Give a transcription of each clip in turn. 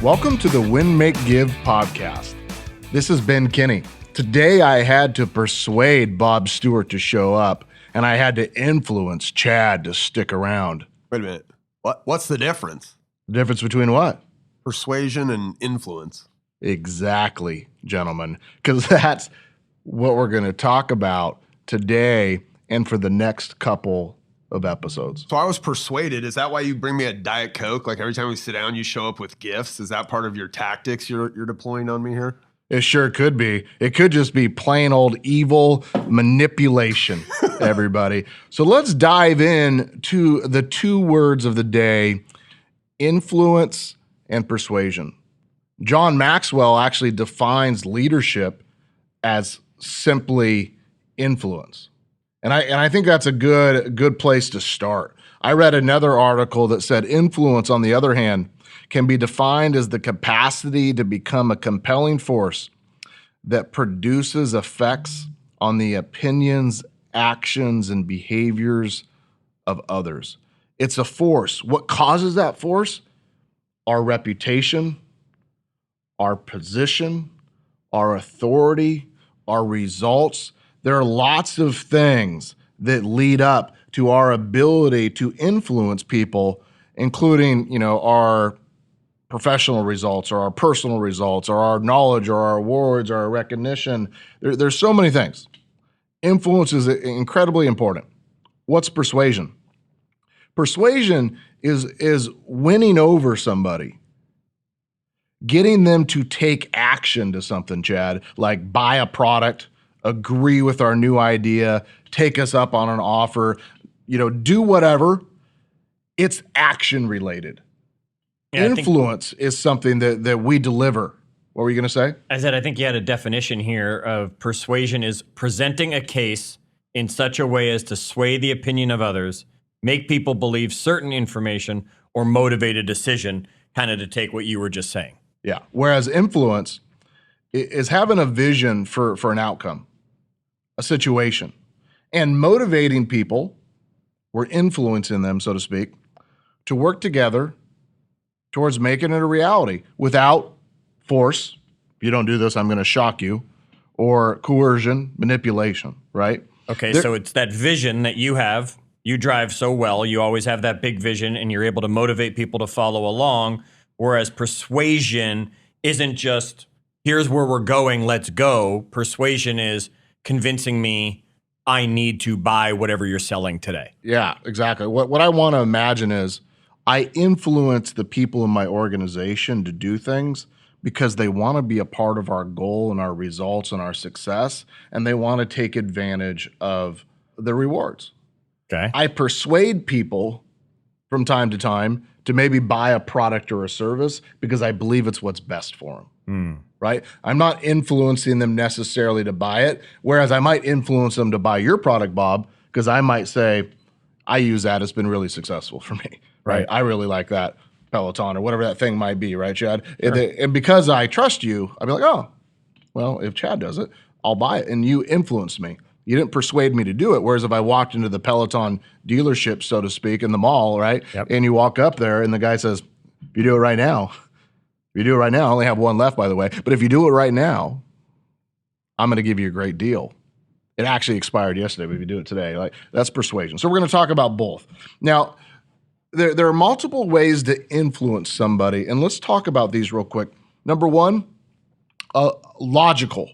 Welcome to the Win, Make, Give podcast. This is Ben Kinney. Today I had to persuade Bob Stewart to show up, and I had to influence Chad to stick around. Wait a minute. What's the difference? The difference between what? Persuasion and influence. Exactly, gentlemen, because that's what we're going to talk about today and for the next couple of episodes. So I was persuaded. Is that why you bring me a Diet Coke? Like every time we sit down, you show up with gifts? Is that part of your tactics you're deploying on me here? It sure could be. It could just be plain old evil manipulation, everybody. So let's dive in to the two words of the day, influence and persuasion. John Maxwell actually defines leadership as simply influence. And I think that's a good place to start. I read another article that said influence, on the other hand, can be defined as the capacity to become a compelling force that produces effects on the opinions, actions, and behaviors of others. It's a force. What causes that force? Our reputation, our position, our authority, our results. There are lots of things that lead up to our ability to influence people, including, our professional results or our personal results or our knowledge or our awards or our recognition. There's so many things. Influence is incredibly important. What's persuasion? Persuasion is winning over somebody, getting them to take action to something, Chad, like buy a product, agree with our new idea, take us up on an offer, do whatever. It's action related. Yeah, influence is something that we deliver. What were you going to say? I said, I think you had a definition here of persuasion is presenting a case in such a way as to sway the opinion of others, make people believe certain information, or motivate a decision, kind of to take what you were just saying. Yeah. Whereas influence is having a vision for an outcome, a situation, and motivating people, we're influencing them, so to speak, to work together towards making it a reality without force. If you don't do this, I'm going to shock you, or coercion, manipulation, right? Okay, so it's that vision that you have. You drive so well. You always have that big vision, and you're able to motivate people to follow along, whereas persuasion isn't just, here's where we're going, let's go. Persuasion is convincing me I need to buy whatever you're selling today. Yeah, exactly. What I want to imagine is I influence the people in my organization to do things because they want to be a part of our goal and our results and our success, and they want to take advantage of the rewards. Okay. I persuade people from time to time to maybe buy a product or a service because I believe it's what's best for them. Right? I'm not influencing them necessarily to buy it, whereas I might influence them to buy your product, Bob, because I might say, I use that. It's been really successful for me. Right? I really like that Peloton or whatever that thing might be, right, Chad? Sure. And because I trust you, I'll be like, oh, well, if Chad does it, I'll buy it. And you influenced me. You didn't persuade me to do it. Whereas if I walked into the Peloton dealership, so to speak, in the mall, right? Yep. And you walk up there and the guy says, if you do it right now, I only have one left, by the way, but if you do it right now, I'm going to give you a great deal. It actually expired yesterday, but if you do it today, that's persuasion. So we're going to talk about both. Now, there are multiple ways to influence somebody, and let's talk about these real quick. Number one, logical.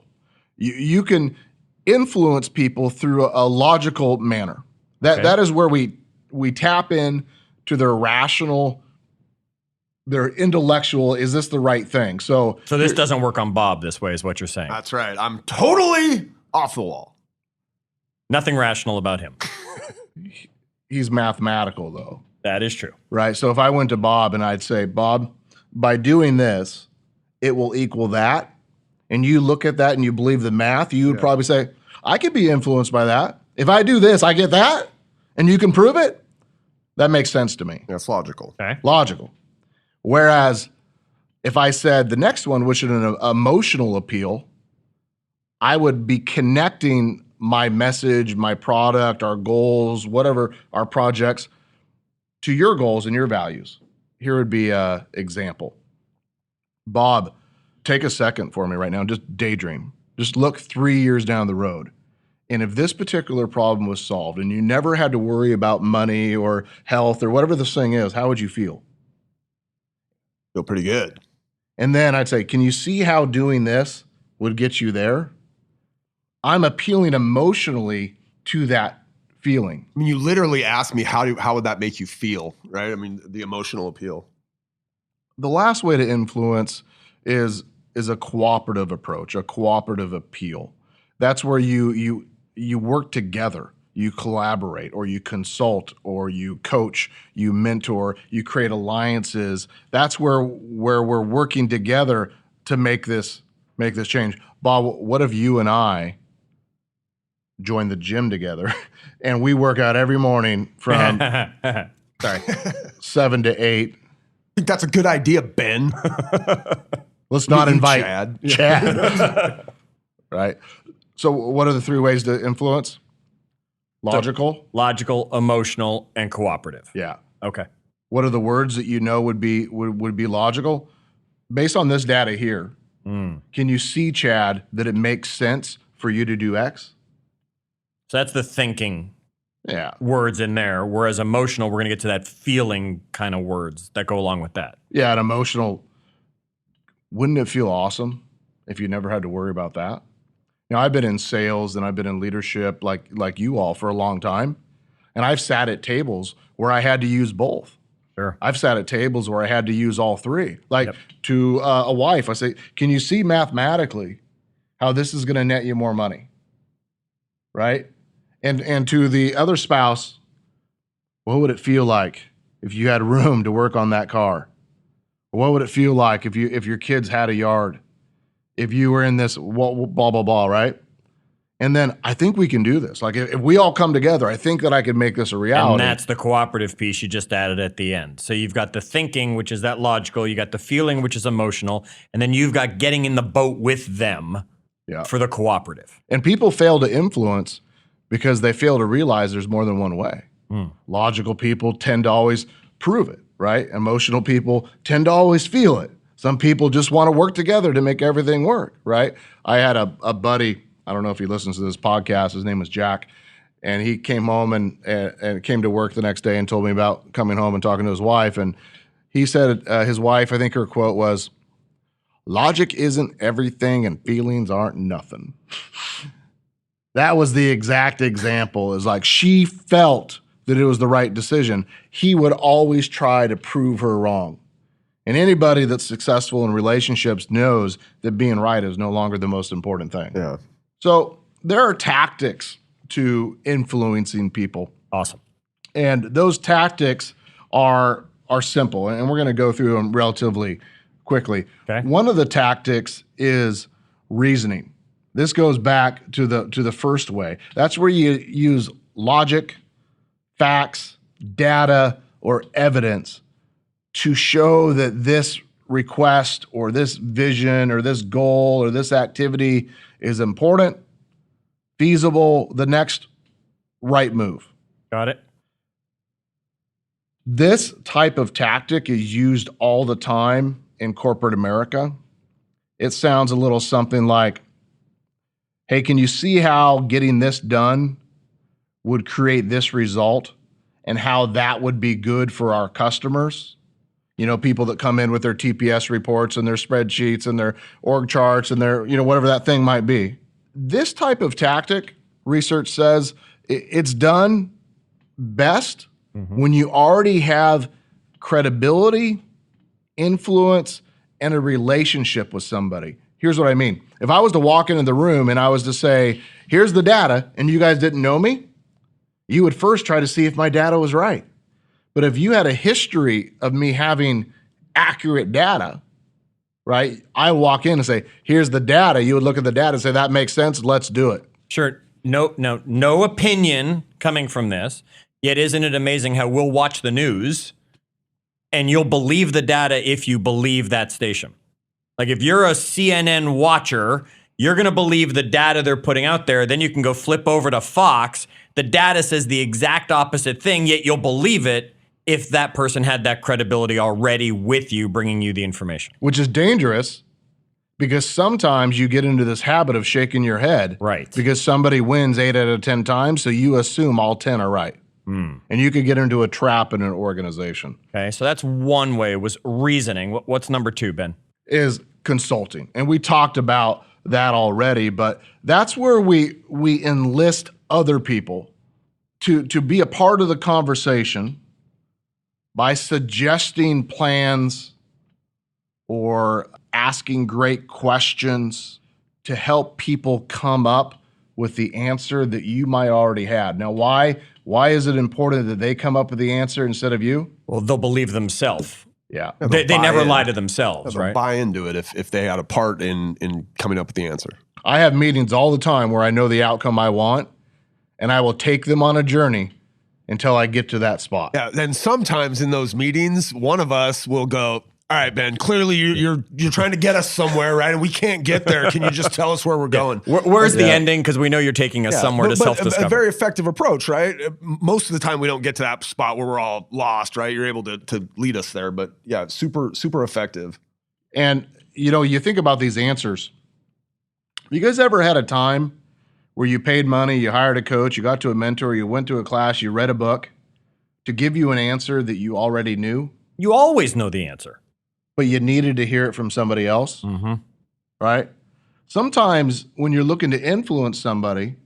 You can influence people through a logical manner. That is where we tap in to their rational, their intellectual, is this the right thing? So this doesn't work on Bob this way is what you're saying. That's right. I'm totally off the wall. Nothing rational about him. He's mathematical, though. That is true. Right? So if I went to Bob and I'd say, Bob, by doing this, it will equal that, and you look at that and you believe the math, you would probably say, I could be influenced by that. If I do this, I get that, and you can prove it? That makes sense to me. That's logical. Okay. Logical. Whereas if I said the next one, which is an emotional appeal, I would be connecting my message, my product, our goals, whatever, our projects, to your goals and your values. Here would be an example. Bob, take a second for me right now. Just daydream. Just look 3 years down the road. And if this particular problem was solved and you never had to worry about money or health or whatever this thing is, how would you feel? Feel pretty good. And then I'd say, can you see how doing this would get you there? I'm appealing emotionally to that feeling. I mean, you literally asked me how would that make you feel, right? I mean, the emotional appeal. The last way to influence is a cooperative approach, a cooperative appeal. That's where you work together, you collaborate, or you consult, or you coach, you mentor, you create alliances. That's where we're working together to make this change. Bob, what if you and I join the gym together and we work out every morning from 7 to 8? I think that's a good idea, Ben. Let's not invite Chad. Right. So what are the 3 ways to influence? Logical? Logical, emotional, and cooperative. Yeah. Okay. What are the words that you know would be logical? Based on this data here, can you see, Chad, that it makes sense for you to do X? So that's the thinking Yeah. words in there, whereas emotional, we're going to get to that feeling kind of words that go along with that. Yeah, and emotional. Wouldn't it feel awesome if you never had to worry about that? Now, I've been in sales and I've been in leadership like you all for a long time, and I've sat at tables where I had to use both. Sure. I've sat at tables where I had to use all 3. Like to a wife, I say, can you see mathematically how this is going to net you more money? Right? And to the other spouse, what would it feel like if you had room to work on that car? What would it feel like if your kids had a yard? If you were in this blah, blah, blah, right? And then I think we can do this. Like if we all come together, I think that I could make this a reality. And that's the cooperative piece you just added at the end. So you've got the thinking, which is that logical. You got the feeling, which is emotional. And then you've got getting in the boat with them for the cooperative. And people fail to influence because they fail to realize there's more than one way. Logical people tend to always prove it, right? Emotional people tend to always feel it. Some people just want to work together to make everything work, right? I had a buddy, I don't know if he listens to this podcast, his name was Jack, and he came home and came to work the next day and told me about coming home and talking to his wife. And he said his wife, I think her quote was, "Logic isn't everything and feelings aren't nothing." That was the exact example. Is like she felt that it was the right decision. He would always try to prove her wrong. And anybody that's successful in relationships knows that being right is no longer the most important thing. Yeah. So there are tactics to influencing people. Awesome. And those tactics are simple, and we're going to go through them relatively quickly. Okay. One of the tactics is reasoning. This goes back to the first way. That's where you use logic, facts, data, or evidence to show that this request or this vision or this goal or this activity is important, feasible, the next right move. Got it. This type of tactic is used all the time in corporate America. It sounds a little something like, hey, can you see how getting this done would create this result and how that would be good for our customers? You know, people that come in with their TPS reports and their spreadsheets and their org charts and their, whatever that thing might be. This type of tactic, research says, it's done best when you already have credibility, influence, and a relationship with somebody. Here's what I mean. If I was to walk into the room and I was to say, here's the data, and you guys didn't know me, you would first try to see if my data was right. But if you had a history of me having accurate data, right? I walk in and say, here's the data. You would look at the data and say, that makes sense. Let's do it. Sure. No opinion coming from this. Yet isn't it amazing how we'll watch the news and you'll believe the data if you believe that station? Like if you're a CNN watcher, you're going to believe the data they're putting out there. Then you can go flip over to Fox. The data says the exact opposite thing, yet you'll believe it if that person had that credibility already with you, bringing you the information. Which is dangerous because sometimes you get into this habit of shaking your head. Right. Because somebody wins 8 out of 10 times, so you assume all 10 are right. And you could get into a trap in an organization. Okay, so that's one way, was reasoning. What's number 2, Ben? Is consulting. And we talked about that already, but that's where we enlist other people to be a part of the conversation by suggesting plans or asking great questions to help people come up with the answer that you might already had. Now, why is it important that they come up with the answer instead of you? Well, they'll believe themselves. Yeah. They never lie to themselves, They'll right? buy into it if they had a part in coming up with the answer. I have meetings all the time where I know the outcome I want, and I will take them on a journey until I get to that spot. Yeah. Then sometimes in those meetings, one of us will go, all right, Ben, clearly you're trying to get us somewhere, right? And we can't get there. Can you just tell us where we're going? Where's the ending? Because we know you're taking us somewhere to self-discover. A very effective approach, right? Most of the time we don't get to that spot where we're all lost, right? You're able to lead us there. But yeah, super effective. And, you think about these answers. You guys ever had a time where you paid money, you hired a coach, you got to a mentor, you went to a class, you read a book to give you an answer that you already knew? You always know the answer. But you needed to hear it from somebody else, right? Sometimes when you're looking to influence somebody,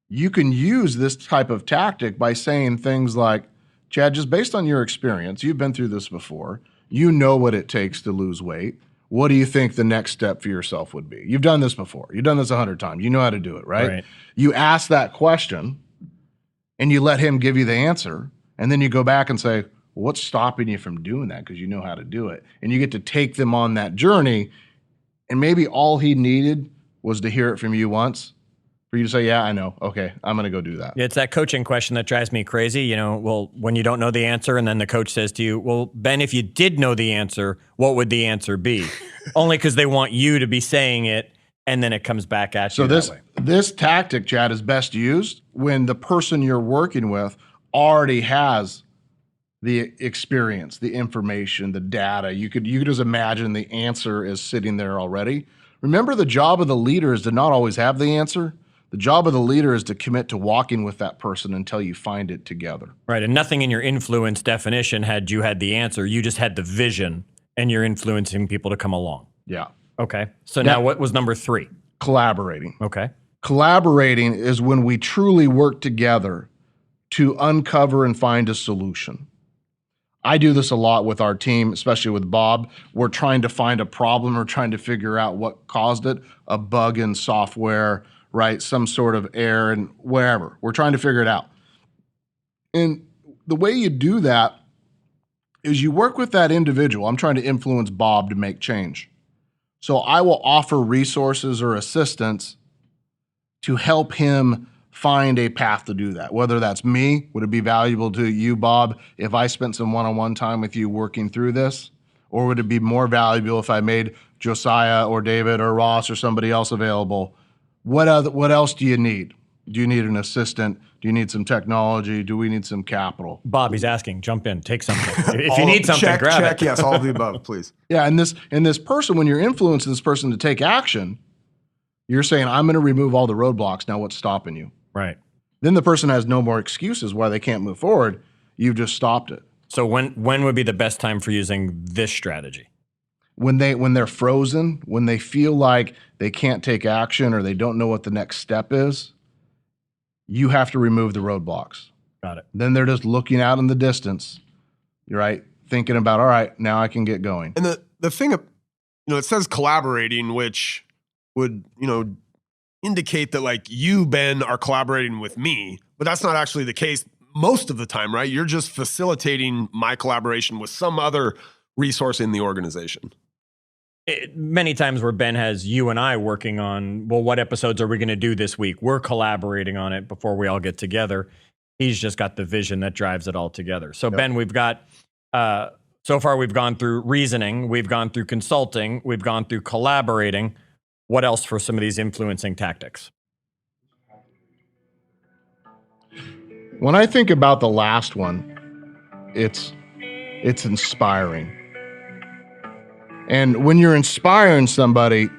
you can use this type of tactic by saying things like, Chad, just based on your experience, you've been through this before, you know what it takes to lose weight. What do you think the next step for yourself would be? You've done this before. You've done this 100 times. You know how to do it, right? You ask that question and you let him give you the answer. And then you go back and say, what's stopping you from doing that? Because you know how to do it. And you get to take them on that journey. And maybe all he needed was to hear it from you once for you to say, yeah, I know. Okay, I'm going to go do that. It's that coaching question that drives me crazy. Well, when you don't know the answer and then the coach says to you, well, Ben, if you did know the answer, what would the answer be? Only because they want you to be saying it, and then it comes back at you that way. This tactic, Chad, is best used when the person you're working with already has the experience, the information, the data. You could just imagine the answer is sitting there already. Remember, the job of the leader is to not always have the answer. The job of the leader is to commit to walking with that person until you find it together. Right, and nothing in your influence definition had you had the answer. You just had the vision, and you're influencing people to come along. Yeah. Okay, so now what was number 3? Collaborating. Okay. Collaborating is when we truly work together to uncover and find a solution. I do this a lot with our team, especially with Bob. We're trying to find a problem or trying to figure out what caused it, a bug in software, right? Some sort of error and wherever. We're trying to figure it out. And the way you do that is you work with that individual. I'm trying to influence Bob to make change. So I will offer resources or assistance to help him find a path to do that. Whether that's me, would it be valuable to you, Bob, if I spent some one-on-one time with you working through this? Or would it be more valuable if I made Josiah or David or Ross or somebody else available? What else do you need? Do you need an assistant? Do you need some technology? Do we need some capital? Bob, he's asking, jump in, take something. If you need something, grab it. Yes, all of the above, please. Yeah, and this person, when you're influencing this person to take action, you're saying, I'm going to remove all the roadblocks. Now what's stopping you? Right. Then the person has no more excuses why they can't move forward. You've just stopped it. So when would be the best time for using this strategy? When they're frozen, when they feel like they can't take action or they don't know what the next step is, you have to remove the roadblocks. Got it. Then they're just looking out in the distance, right? Thinking about, all right, now I can get going. And the thing, it says collaborating, which would, indicate that like you, Ben, are collaborating with me, but that's not actually the case most of the time, right? You're just facilitating my collaboration with some other resource in the organization. Many times where Ben has you and I working on, well, what episodes are we going to do this week? We're collaborating on it before we all get together. He's just got the vision that drives it all together. So, yep. Ben, we've got, so far we've gone through reasoning, we've gone through consulting, we've gone through collaborating. What else for some of these influencing tactics? When I think about the last one, it's inspiring. And when you're inspiring somebody,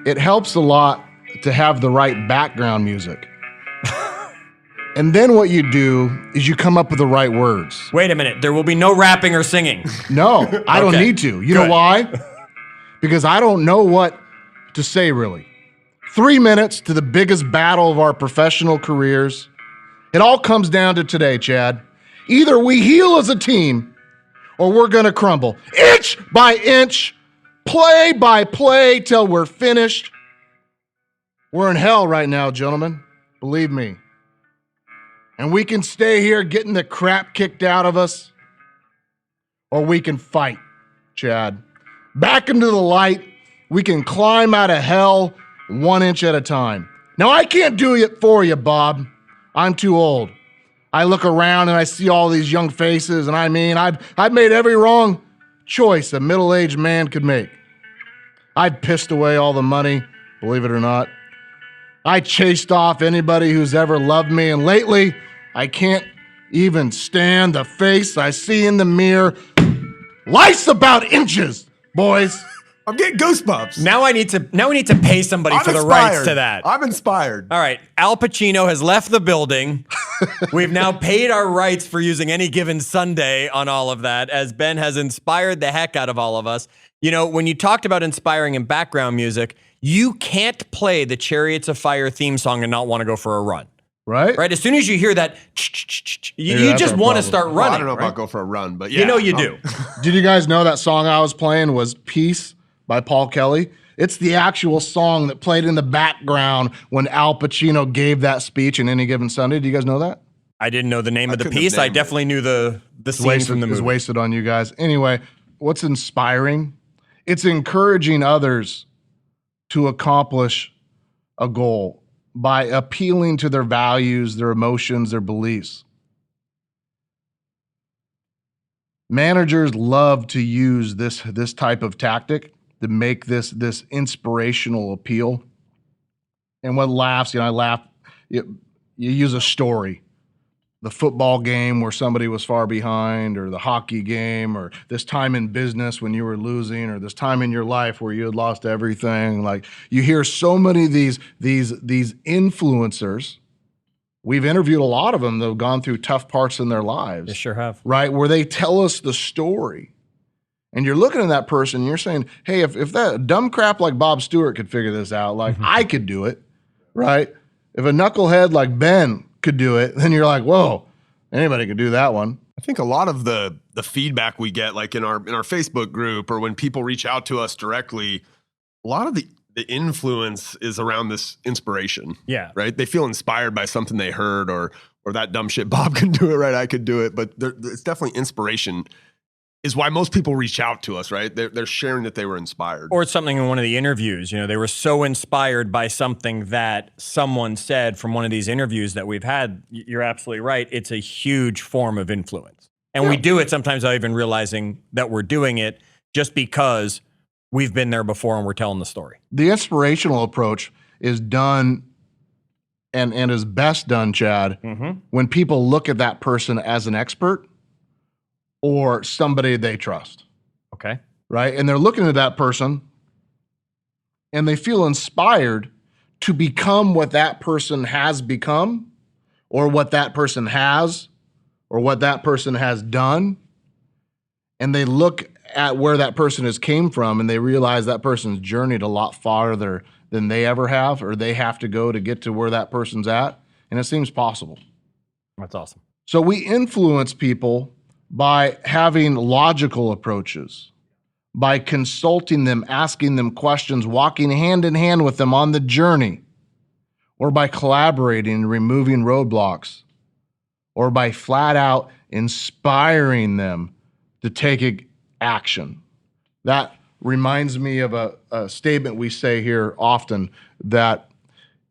it helps a lot to have the right background music. And then what you do is you come up with the right words. Wait a minute. There will be no rapping or singing. No, I don't Okay. need to. You know Good. why? Because I don't know what to say, really. 3 minutes to the biggest battle of our professional careers. It all comes down to today, Chad. Either we heal as a team or we're going to crumble. Inch by inch, play by play till we're finished. We're in hell right now, gentlemen. Believe me. And we can stay here getting the crap kicked out of us, or we can fight, Chad. Back into the light. We can climb out of hell 1 inch at a time. Now, I can't do it for you, Bob. I'm too old. I look around and I see all these young faces, and I mean, I've made every wrong choice a middle-aged man could make. I've pissed away all the money, believe it or not. I chased off anybody who's ever loved me, and lately, I can't even stand the face I see in the mirror. Life's about inches, boys. I'm getting goosebumps. Now we need to pay somebody for the rights to that. I'm inspired. All right, Al Pacino has left the building. We've now paid our rights for using Any Given Sunday on all of that, as Ben has inspired the heck out of all of us. You know, when you talked about inspiring in background music, you can't play the Chariots of Fire theme song and not want to go for a run. Right? Right? As soon as you hear that, you that's just our want problem. to start running. Well, I don't know right? about go for a run, but yeah. You know you do. Did you guys know that song I was playing was Peace by Paul Kelly? It's the actual song that played in the background when Al Pacino gave that speech in Any Given Sunday. Do you guys know that? I didn't know the name of the couldn't have piece. I named it. definitely knew the scene from the It's movie. wasted on you guys. Anyway, what's inspiring? It's encouraging others to accomplish a goal by appealing to their values, their emotions, their beliefs. Managers love to use this type of tactic to make this inspirational appeal. And what laughs, I laugh, you use a story. The football game where somebody was far behind, or the hockey game, or this time in business when you were losing, or this time in your life where you had lost everything. Like, you hear so many of these influencers. We've interviewed a lot of them that have gone through tough parts in their lives. They sure have. Right? Where they tell us the story. And you're looking at that person and you're saying, hey, if that dumb crap like Bob Stewart could figure this out, like I could do it, right? If a knucklehead like Ben could do it, then you're like, whoa, anybody could do that one. I think a lot of the feedback we get, like in our Facebook group, or when people reach out to us directly, a lot of the influence is around this inspiration. Yeah. Right? They feel inspired by something they heard, or that dumb shit, Bob can do it, right? I could do it. But it's definitely inspiration is why most people reach out to us, right? They're sharing that they were inspired. Or it's something in one of the interviews. You know, they were so inspired by something that someone said from one of these interviews that we've had. You're absolutely right. It's a huge form of influence. And we do it sometimes without even realizing that we're doing it, just because we've been there before and we're telling the story. The inspirational approach is done and is best done, Chad, when people look at that person as an expert or somebody they trust. Okay. Right? And they're looking at that person and they feel inspired to become what that person has become, or what that person has, or what that person has done. And they look at where that person has came from and they realize that person's journeyed a lot farther than they ever have, or they have to go to get to where that person's at. And it seems possible. That's awesome. So we influence people by having logical approaches, by consulting them, asking them questions, walking hand in hand with them on the journey, or by collaborating and removing roadblocks, or by flat out inspiring them to take action. That reminds me of a statement we say here often, that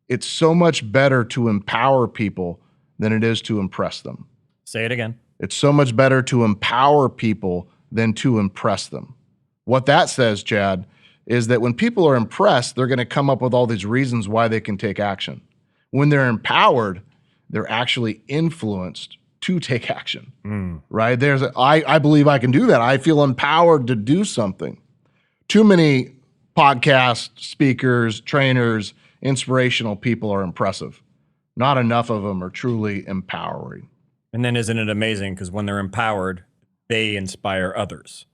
it's so much better to empower people than it is to impress them. Say it again. It's so much better to empower people than to impress them. What that says, Chad, is that when people are impressed, they're going to come up with all these reasons why they can take action. When they're empowered, they're actually influenced to take action, right? I believe I can do that. I feel empowered to do something. Too many podcast speakers, trainers, inspirational people are impressive. Not enough of them are truly empowering. And then isn't it amazing? Because when they're empowered, they inspire others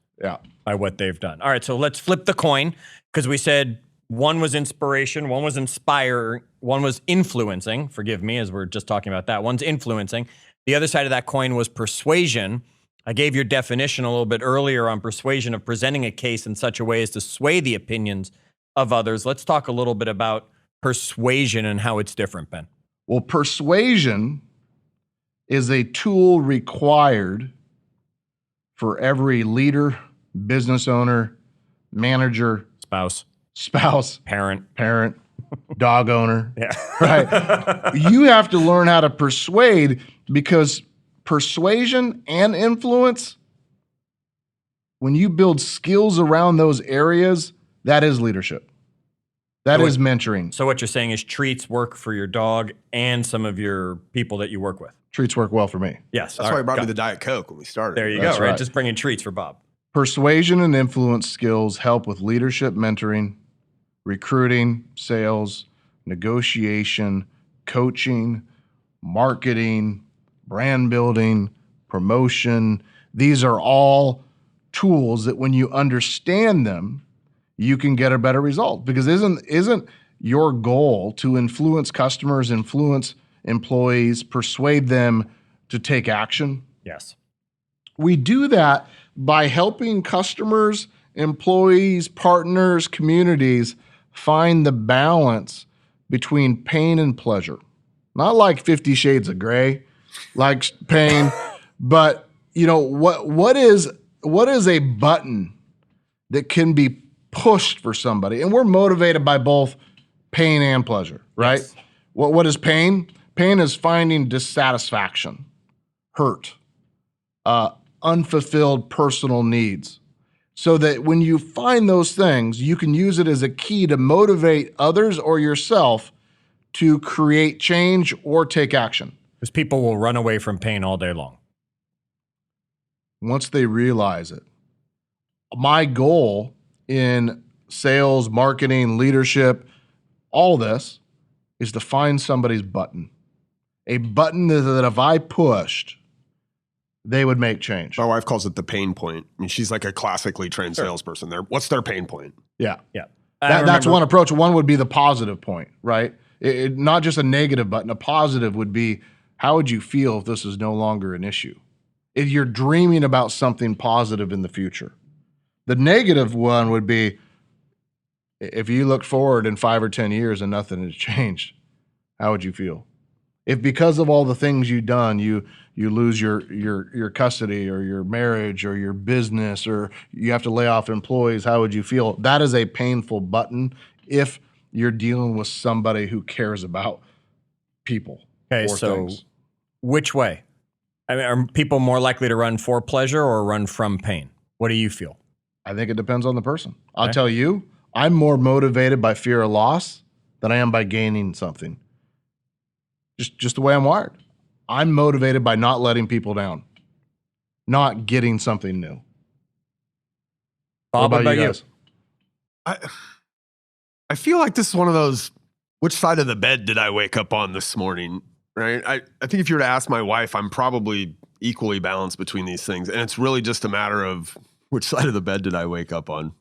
by what they've done. All right, so let's flip the coin, because we said one was inspiration, one was inspiring, one was influencing. Forgive me, as we're just talking about that. One's influencing. The other side of that coin was persuasion. I gave your definition a little bit earlier on persuasion, of presenting a case in such a way as to sway the opinions of others. Let's talk a little bit about persuasion and how it's different, Ben. Well, persuasion is a tool required for every leader, business owner, manager, spouse, parent, dog owner. Yeah. Right. You have to learn how to persuade, because persuasion and influence, when you build skills around those areas, that is leadership. That is mentoring. So what you're saying is treats work for your dog and some of your people that you work with. Treats work well for me. Yes. That's why he brought me the Diet Coke when we started. There you That's go, right? right. Just bringing treats for Bob. Persuasion and influence skills help with leadership, mentoring, recruiting, sales, negotiation, coaching, marketing, brand building, promotion. These are all tools that when you understand them, you can get a better result. Because isn't your goal to influence customers, influence employees, persuade them to take action? Yes. We do that by helping customers, employees, partners, communities find the balance between pain and pleasure. Not like 50 Shades of Gray, like pain, but what is a button that can be pushed for somebody? And we're motivated by both pain and pleasure, right? Yes. What is pain? Pain is finding dissatisfaction, hurt, unfulfilled personal needs. So that when you find those things, you can use it as a key to motivate others or yourself to create change or take action. Because people will run away from pain all day long. Once they realize it. My goal in sales, marketing, leadership, all this is to find somebody's button. A button that if I pushed, they would make change. My wife calls it the pain point. I mean, she's like a classically trained salesperson. What's their pain point? Yeah. Yeah. That's one approach. One would be the positive point, right? Not just a negative button. A positive would be, how would you feel if this is no longer an issue? If you're dreaming about something positive in the future. The negative one would be, if you look forward in 5 or 10 years and nothing has changed, how would you feel? If because of all the things you've done, you lose your custody or your marriage or your business, or you have to lay off employees, how would you feel? That is a painful button if you're dealing with somebody who cares about people. Okay, so things. Which way? I mean, are people more likely to run for pleasure or run from pain? What do you feel? I think it depends on the person. I'll tell you, I'm more motivated by fear of loss than I am by gaining something. Just the way I'm wired. I'm motivated by not letting people down, not getting something new. Bob, what about you guys? I feel like this is one of those, which side of the bed did I wake up on this morning, right? I think if you were to ask my wife, I'm probably equally balanced between these things. And it's really just a matter of which side of the bed did I wake up on?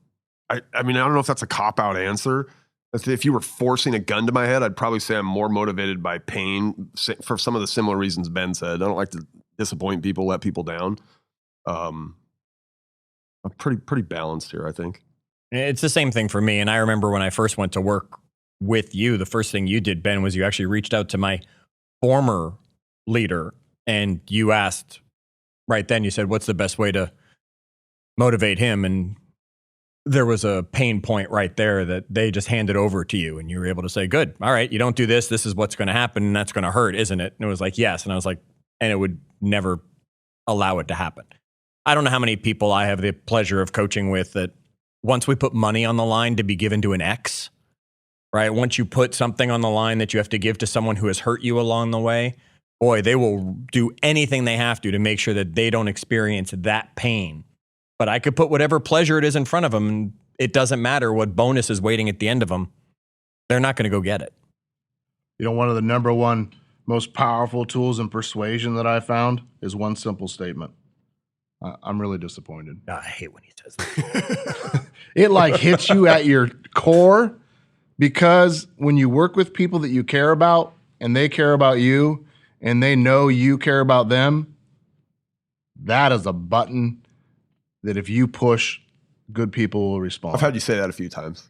I mean, I don't know if that's a cop-out answer. If you were forcing a gun to my head, I'd probably say I'm more motivated by pain for some of the similar reasons Ben said. I don't like to disappoint people, let people down. I'm pretty balanced here, I think. It's the same thing for me. And I remember when I first went to work with you, the first thing you did, Ben, was you actually reached out to my former leader and you asked right then, you said, what's the best way to motivate him? And there was a pain point right there that they just handed over to you and you were able to say, good, all right, you don't do this, this is what's going to happen and that's going to hurt, isn't it? And it was like, yes. And I was like, and it would never allow it to happen. I don't know how many people I have the pleasure of coaching with that once we put money on the line to be given to an ex, right? Once you put something on the line that you have to give to someone who has hurt you along the way, boy, they will do anything they have to make sure that they don't experience that pain. But I could put whatever pleasure it is in front of them, and it doesn't matter what bonus is waiting at the end of them. They're not going to go get it. You know, one of the number one most powerful tools in persuasion that I found is one simple statement. I'm really disappointed. I hate when he says that. It like hits you at your core, because when you work with people that you care about and they care about you and they know you care about them, that is a button that if you push, good people will respond. I've had you say that a few times.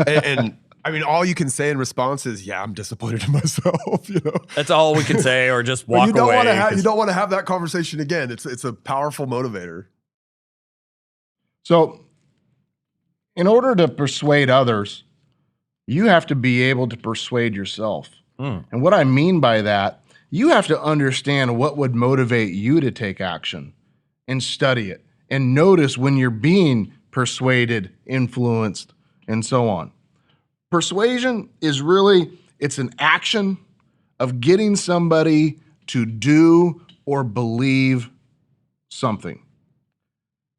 And I mean, all you can say in response is, yeah, I'm disappointed in myself. You know, That's all we can say, or just walk you don't away. you don't want to have that conversation again. It's a powerful motivator. So in order to persuade others, you have to be able to persuade yourself. And what I mean by that, you have to understand what would motivate you to take action and study it and notice when you're being persuaded, influenced, and so on. Persuasion is really, it's an action of getting somebody to do or believe something.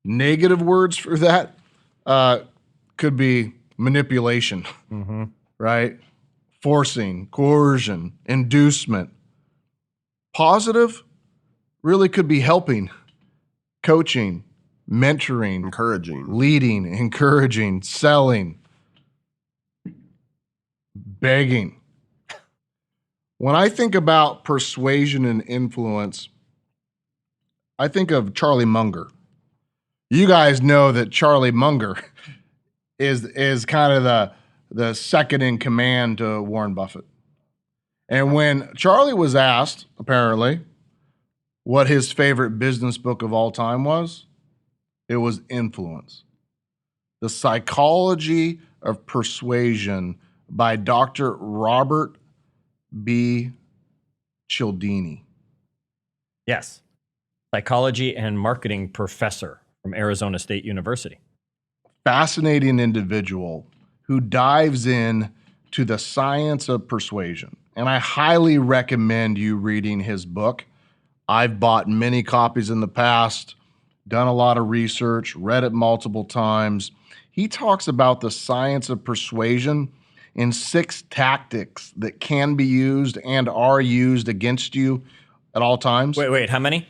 Negative words for that could be manipulation, right? Forcing, coercion, inducement. Positive really could be helping, coaching, mentoring, Encouraging. leading, encouraging, selling, begging. When I think about persuasion and influence, I think of Charlie Munger. You guys know that Charlie Munger is kind of the second in command to Warren Buffett. And when Charlie was asked, apparently, what his favorite business book of all time was, it was Influence. The Psychology of Persuasion by Dr. Robert B. Cialdini. Yes. Psychology and marketing professor from Arizona State University. Fascinating individual who dives in to the science of persuasion. And I highly recommend you reading his book. I've bought many copies in the past, done a lot of research, read it multiple times. He talks about the science of persuasion in 6 tactics that can be used and are used against you at all times. Wait, how many?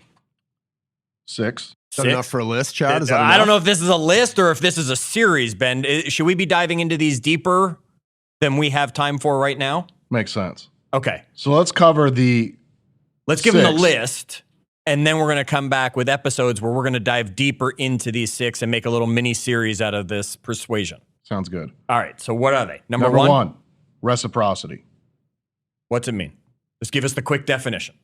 6. Is that enough for a list, Chad? Is that I don't enough? know if this is a list or if this is a series, Ben. Should we be diving into these deeper than we have time for right now? Makes sense. Okay. So let's cover the Let's give them the 6. list, and then we're going to come back with episodes where we're going to dive deeper into these 6 and make a little mini series out of this persuasion. Sounds good. All right. So what are they? Number Number one? one, reciprocity. What's it mean? Just give us the quick definition.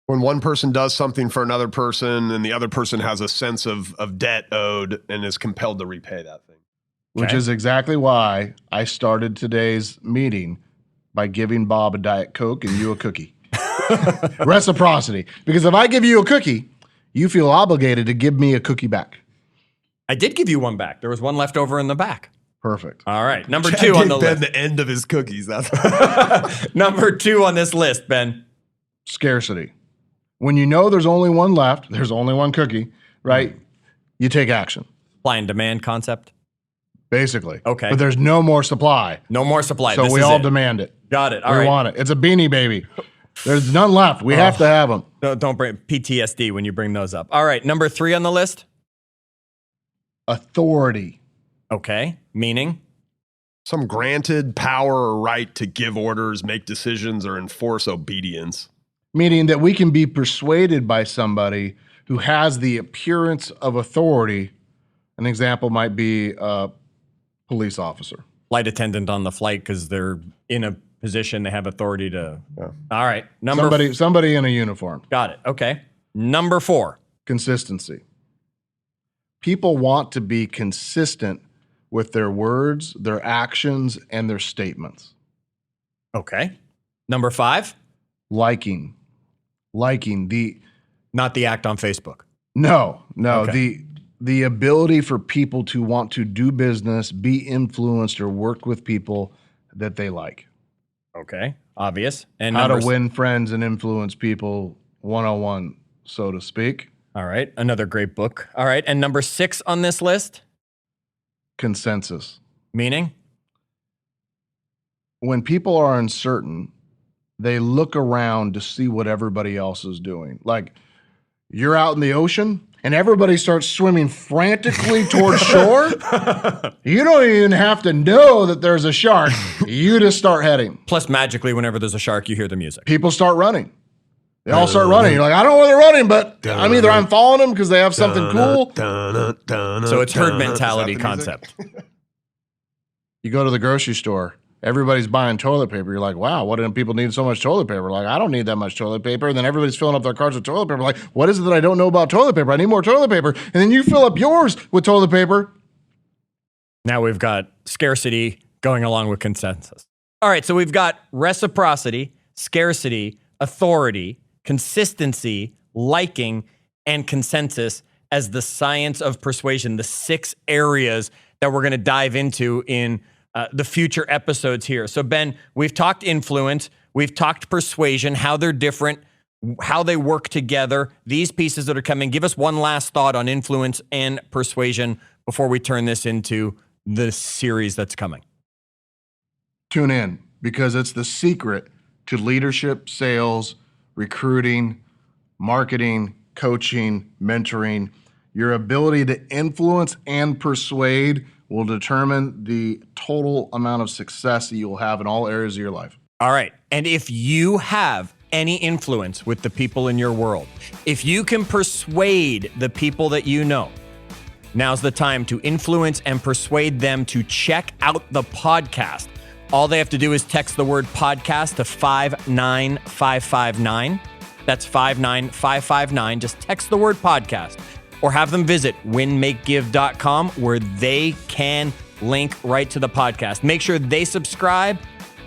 When one person does something for another person and the other person has a sense of debt owed and is compelled to repay that thing. Which Okay. is exactly why I started today's meeting by giving Bob a Diet Coke and you a cookie. Reciprocity. Because if I give you a cookie, you feel obligated to give me a cookie back. I did give you one back. There was one left over in the back. Perfect. All right. Number Chad 2 on gave the Ben list. the end of his cookies. That's Number 2 on this list, Ben. Scarcity. When you know there's only one left, there's only one cookie, right? You take action, Supply and demand concept. basically. Okay. But there's no more supply. No more supply. So This we is all it. demand it. Got it. All We right. want it. It's a beanie baby. There's none left. We have to have them. Don't bring PTSD when you bring those up. All right. Number 3 on the list. Authority. Okay. Meaning? some granted power or right to give orders, make decisions, or enforce obedience. Meaning that we can be persuaded by somebody who has the appearance of authority. An example might be a police officer. Flight attendant on the flight because they're in a position they have authority to. Yeah. All right. Somebody in a uniform. Got it. Okay. Number 4. Consistency. People want to be consistent with their words, their actions, and their statements. Okay. Number 5. Liking the Not the act on Facebook. no, Okay. the ability for people to want to do business, be influenced, or work with people that they like. Okay. obvious. And How to number win friends and influence people 101, so to speak. All right, another great book. All right, and number 6 on this list? Consensus. Meaning? When people are uncertain, they look around to see what everybody else is doing. Like, you're out in the ocean and everybody starts swimming frantically towards shore. You don't even have to know that there's a shark. You just start heading. Plus, magically, whenever there's a shark, you hear the music. People start running. They all start running. You're like, I don't know where they're running, but I'm following them because they have something cool. So it's herd mentality Is that the music? concept. You go to the grocery store. Everybody's buying toilet paper. You're like, wow, what do people need so much toilet paper? Like, I don't need that much toilet paper. And then everybody's filling up their carts with toilet paper. Like, what is it that I don't know about toilet paper? I need more toilet paper. And then you fill up yours with toilet paper. Now we've got scarcity going along with consensus. All right, so we've got reciprocity, scarcity, authority, consistency, liking, and consensus as the science of persuasion, the 6 areas that we're going to dive into in the future episodes here. So Ben, we've talked influence, we've talked persuasion, how they're different, how they work together, these pieces that are coming. Give us one last thought on influence and persuasion before we turn this into the series that's coming. Tune in because it's the secret to leadership, sales, recruiting, marketing, coaching, mentoring. Your ability to influence and persuade will determine the total amount of success that you will have in all areas of your life. All right. And if you have any influence with the people in your world, if you can persuade the people that you know, now's the time to influence and persuade them to check out the podcast. All they have to do is text the word podcast to 59559. That's 59559. Just text the word podcast. Or have them visit winmakegive.com where they can link right to the podcast. Make sure they subscribe.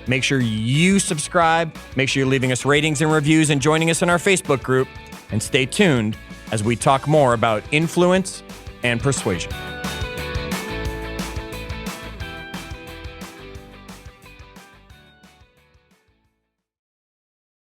Make sure you subscribe. Make sure you're leaving us ratings and reviews and joining us in our Facebook group. And stay tuned as we talk more about influence and persuasion.